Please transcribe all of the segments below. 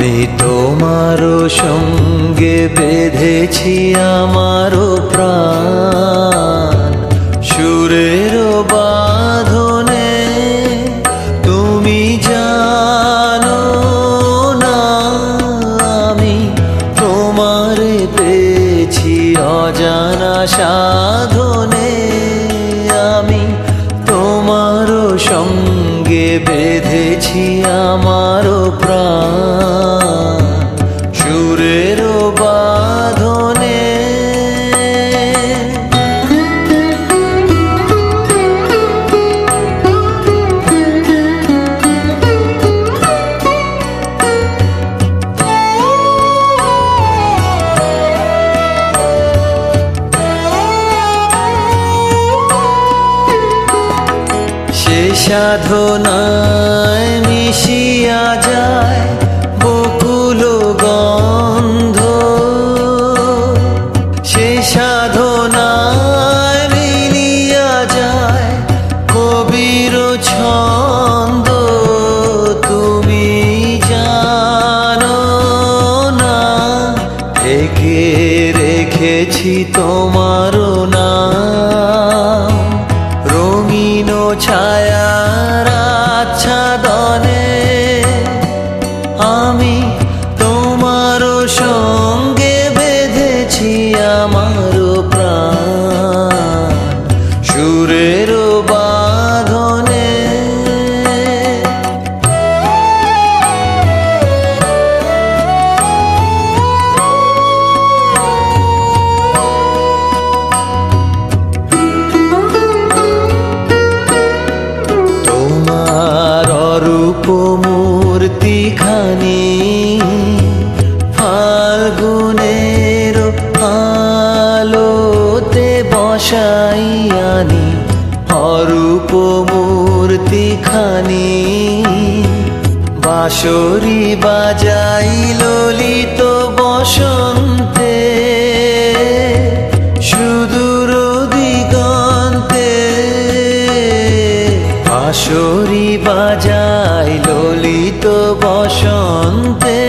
আমি তোমারও সঙ্গে বেঁধেছি আমারও প্রাণ সুরের বাঁধনে। তুমি জানো না আমি তোমারে পেয়েছি অজানা সাধনে। আমি তোমারও সঙ্গে বেঁধেছি আমারও প্রাণ সুরের বাঁধনে। সে সাধনায় মিশিয়া যায় বকুল গন্ধ। সে সাধনায় মিলিয়া যায় কবির ছন্দ। তুমি জানো না একে রেখেছি তোমার নাম রঙিন ছায়ার আচ্ছাদনে। আমি তোমার সঙ্গে বেঁধেছি আমার প্রাণ সুরের বাঁধনে। রূপ মূর্তিখানি ফাল্গুনের আলোতে বসাইয়ানি। অরূপ মূর্তিখানি বাঁশরি বাজাই ললিত বসন্তে সুদূর দিগন্তে। বাঁশরি বাজাই ললিত বসন্তে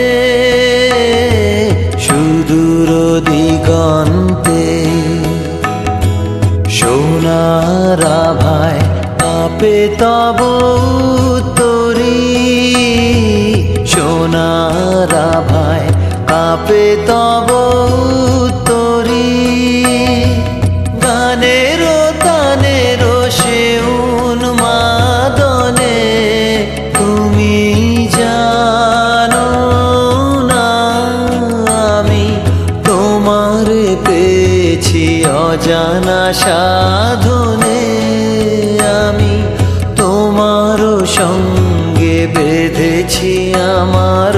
সুদূর দিগন্তে। সোনার আভায় কাঁপে তব তরি। সোনার আভায় কাঁপে তব তরি। গানের তানের সে উন্মাদনে। তুমি জানো না আমি তোমারে পেয়েছি অজানা সাধনে। আমি তোমার সঙ্গে বেঁধেছি আমার